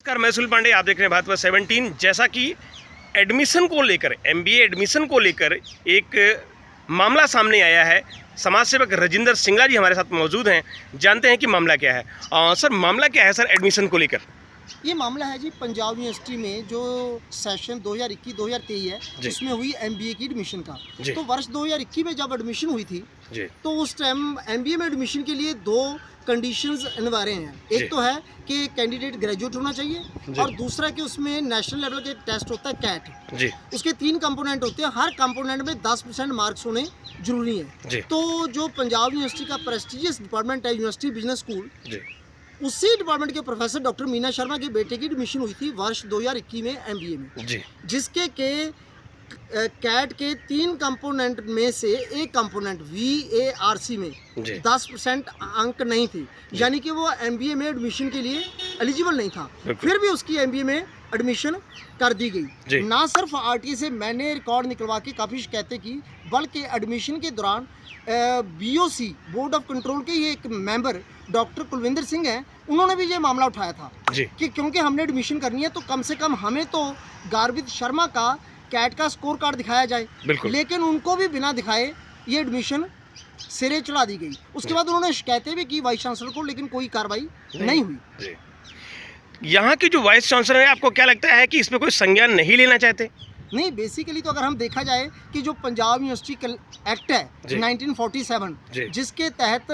नमस्कार, मैं सुनील पांडे। आप देख रहे हैं भारत 17। जैसा कि एडमिशन को लेकर एमबीए एडमिशन को लेकर एक मामला सामने आया है। समाज सेवक राजिंदर सिंगला जी हमारे साथ मौजूद हैं। जानते हैं कि मामला क्या है। सर, मामला क्या है सर एडमिशन को लेकर? ये मामला है जी, पंजाब यूनिवर्सिटी में जो सेशन 2021-2023 है उसमें हुई एमबीए की एडमिशन का। तो वर्ष 2021 में जब एडमिशन हुई थी तो उस टाइम एमबीए में एडमिशन के लिए दो कंडीशंस अनिवार्य हैं। एक तो है कि कैंडिडेट ग्रेजुएट होना चाहिए और दूसरा कि उसमें नेशनल लेवल का एक टेस्ट होता है कैट। उसके 3 कंपोनेंट होते हैं, हर कंपोनेंट में 10% मार्क्स होने जरूरी है। तो जो पंजाब यूनिवर्सिटी का प्रेस्टिजियस डिपार्टमेंट है यूनिवर्सिटी बिजनेस स्कूल, उसी डिपार्टमेंट के प्रोफेसर डॉक्टर मीना शर्मा के बेटे की एडमिशन हुई थी वर्ष 2021 में एमबीए में, जिसके के कैट के 3 कंपोनेंट में से एक कंपोनेंट VARC में 10% अंक नहीं थी, यानी कि वो एमबीए में एडमिशन के लिए एलिजिबल नहीं था। फिर भी उसकी एमबीए में एडमिशन कर दी गई। ना सिर्फ आरटीए से मैंने रिकॉर्ड निकलवा के काफ़ी शिकायतें की, बल्कि एडमिशन के दौरान BOC बोर्ड ऑफ कंट्रोल के ये एक मेंबर डॉक्टर कुलविंदर सिंह हैं, उन्होंने भी ये मामला उठाया था कि क्योंकि हमने एडमिशन करनी है तो कम से कम हमें तो गार्वित शर्मा का कैट का स्कोर कार्ड दिखाया जाए। लेकिन उनको भी बिना दिखाए ये एडमिशन सिरे चढ़ा दी गई। उसके बाद उन्होंने शिकायतें भी की वाइस चांसलर को, लेकिन कोई कार्रवाई नहीं हुई। यहाँ की जो वाइस चांसलर है, आपको क्या लगता है कि इसमें कोई संज्ञान नहीं लेना चाहते? नहीं, बेसिकली तो अगर हम देखा जाए कि जो पंजाब यूनिवर्सिटी एक्ट है 1947, जिसके तहत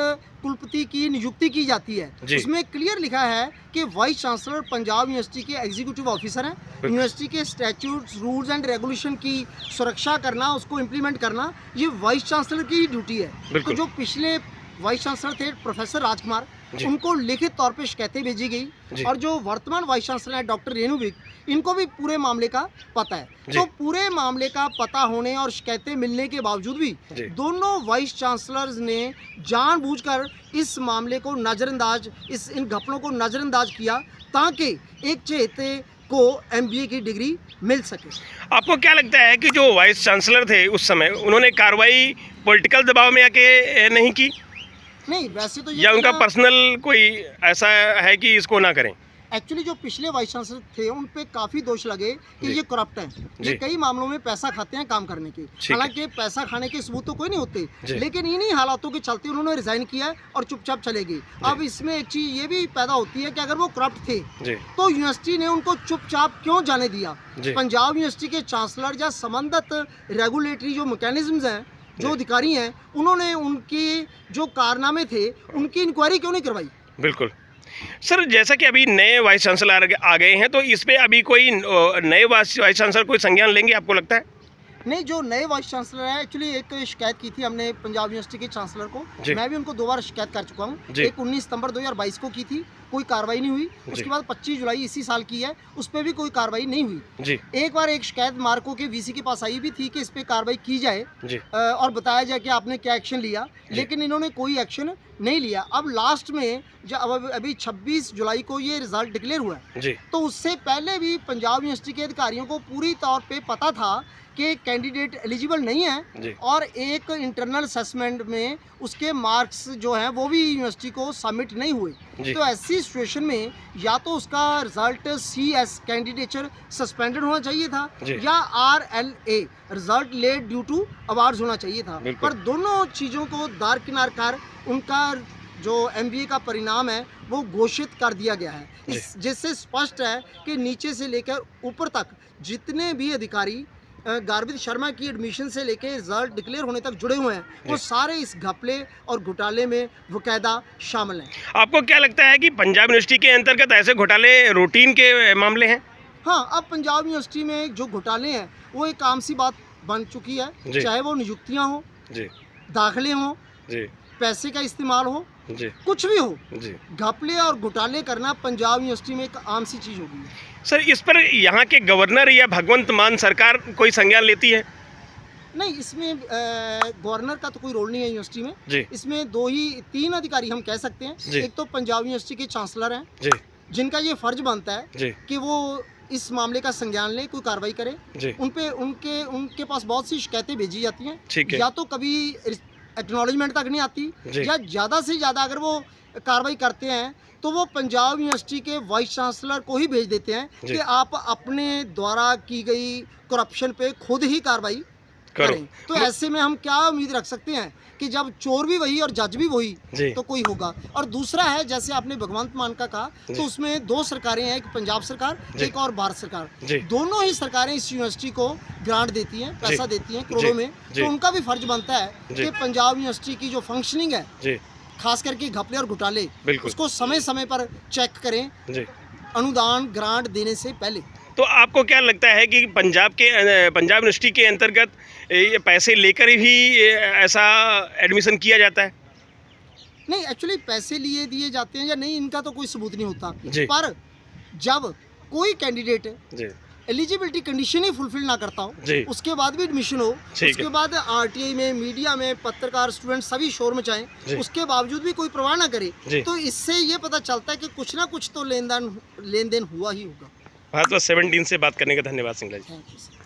कुलपति की नियुक्ति की जाती है, उसमें क्लियर लिखा है कि वाइस चांसलर पंजाब यूनिवर्सिटी के एग्जीक्यूटिव ऑफिसर हैं। यूनिवर्सिटी के स्टैट्यूट्स, रूल्स एंड रेगुलेशन की सुरक्षा करना, उसको इम्प्लीमेंट करना, ये वाइस चांसलर की ड्यूटी है। तो जो पिछले वाइस चांसलर थे प्रोफेसर राजकुमार, उनको लिखित तौर पे शिकायतें भेजी गई और जो वर्तमान वाइस चांसलर हैं डॉक्टर रेणु विक, इनको भी पूरे मामले का पता है। तो पूरे मामले का पता होने और शिकायतें मिलने के बावजूद भी दोनों वाइस चांसलर्स ने जानबूझकर इस मामले को नज़रअंदाज, इन घपलों को नज़रअंदाज किया ताकि एक चहेते को एमबीए की डिग्री मिल सके। आपको क्या लगता है कि जो वाइस चांसलर थे उस समय, उन्होंने कार्रवाई पॉलिटिकल दबाव में आके नहीं की? नहीं, वैसे तो या उनका पर्सनल कोई ऐसा है कि इसको ना करें? एक्चुअली जो पिछले वाइस चांसलर थे उन पे काफ़ी दोष लगे कि ये करप्ट हैं, ये कई मामलों में पैसा खाते हैं काम करने के। हालांकि पैसा खाने के सबूत तो कोई नहीं होते, लेकिन इन्हीं हालातों के चलते उन्होंने रिजाइन किया और चुपचाप चले गए। अब इसमें एक चीज़ ये भी पैदा होती है कि अगर वो करप्ट थे तो यूनिवर्सिटी ने उनको चुपचाप क्यों जाने दिया? पंजाब यूनिवर्सिटी के चांसलर या संबंधित रेगुलेटरी जो मैकेनिज्म्स हैं, जो अधिकारी हैं, उन्होंने उनके जो कारनामे थे उनकी इंक्वायरी क्यों नहीं करवाई? बिल्कुल सर, जैसा कि अभी नए वाइस चांसलर आ गए हैं, तो इस पे अभी कोई नए वाइस चांसलर कोई संज्ञान लेंगे, आपको लगता है? नहीं, जो नए वाइस चांसलर है, एक्चुअली एक शिकायत की थी हमने पंजाब यूनिवर्सिटी के चांसलर को, मैं भी उनको 2 बार शिकायत कर चुका हूँ। एक 19 सितंबर 2022 को की थी, कोई कार्रवाई नहीं हुई। उसके बाद 25 जुलाई इसी साल की है, उस पर भी कोई कार्रवाई नहीं हुई। एक बार एक शिकायत मार्को के VC के पास आई भी थी कि इस पर कार्रवाई की जाए और बताया जाए कि आपने क्या एक्शन लिया, लेकिन इन्होंने कोई एक्शन नहीं लिया। अब लास्ट में जब अभी 26 जुलाई को ये रिजल्ट डिक्लेयर हुआ है, तो उससे पहले भी पंजाब यूनिवर्सिटी के अधिकारियों को पूरी तौर पे पता था कि कैंडिडेट एलिजिबल नहीं है और एक इंटरनल असेसमेंट में उसके मार्क्स जो हैं वो भी यूनिवर्सिटी को सबमिट नहीं हुए। तो ऐसी सिचुएशन में या तो उसका रिजल्ट CS कैंडिडेचर सस्पेंडेड होना चाहिए था या RLA result late due to awards होना चाहिए था। पर दोनों चीज़ों को दारकिनार कर उनका जो MBA का परिणाम है वो घोषित कर दिया गया है। जिससे स्पष्ट है कि नीचे से लेकर ऊपर तक जितने भी अधिकारी गार्वित शर्मा की एडमिशन से लेकर रिजल्ट डिक्लेयर होने तक जुड़े हुए हैं, वो सारे इस घपले और घोटाले में बकायदा शामिल हैं। आपको क्या लगता है कि पंजाब यूनिवर्सिटी के अंतर्गत ऐसे घोटाले रूटीन के मामले हैं? हाँ, अब पंजाब यूनिवर्सिटी में जो घोटाले हैं वो एक आम सी बात बन चुकी है, चाहे वो नियुक्तियाँ हों, दाखिले हों, पैसे का इस्तेमाल हो, कुछ भी हो, घपले और घोटाले करना पंजाब यूनिवर्सिटी में एक आम सी चीज़ हो गई है। सर, इस पर यहाँ के गवर्नर या भगवंत मान सरकार कोई संज्ञान लेती है? नहीं, इसमें गवर्नर का तो कोई रोल नहीं है यूनिवर्सिटी में। इसमें 3 अधिकारी हम कह सकते हैं। एक तो पंजाब यूनिवर्सिटी के चांसलर हैं, जिनका ये फर्ज बनता है कि वो इस मामले का संज्ञान ले, कोई कार्रवाई करे। उनके पास बहुत सी शिकायतें भेजी जाती हैं, या तो कभी एक्नॉलेजमेंट तक नहीं आती, या ज़्यादा से ज़्यादा अगर वो कार्रवाई करते हैं तो वो पंजाब यूनिवर्सिटी के वाइस चांसलर को ही भेज देते हैं कि आप अपने द्वारा की गई करप्शन पे खुद ही कार्रवाई करें। तो ऐसे में हम क्या उम्मीद रख सकते हैं कि जब चोर भी वही और जज भी वही तो कोई होगा। और दूसरा है, जैसे आपने भगवंत मान का कहा, तो उसमें दो सरकारें हैं, एक पंजाब सरकार, एक और भारत सरकार। दोनों ही सरकारें इस यूनिवर्सिटी को ग्रांट देती हैं, पैसा देती हैं करोड़ों में। तो उनका भी फर्ज बनता है कि पंजाब यूनिवर्सिटी की जो फंक्शनिंग है, खास करके घपले और घोटाले, उसको समय समय पर चेक करें अनुदान ग्रांट देने से पहले। तो आपको क्या लगता है कि पंजाब यूनिवर्सिटी के अंतर्गत ये पैसे लेकर ही ऐसा एडमिशन किया जाता है? नहीं, एक्चुअली पैसे लिए दिए जाते हैं या नहीं, इनका तो कोई सबूत नहीं होता। पर जब कोई कैंडिडेट एलिजिबिलिटी कंडीशन ही फुलफिल ना करता हो, उसके बाद भी एडमिशन हो, उसके बाद आरटीआई में, मीडिया में, पत्रकार, स्टूडेंट सभी शोर मचाएं, उसके बावजूद भी कोई परवाह ना करे, तो इससे ये पता चलता है कि कुछ ना कुछ तो लेन देन हुआ ही होगा। भारत 17 से बात करने का धन्यवाद Singla ji. Thank you sir.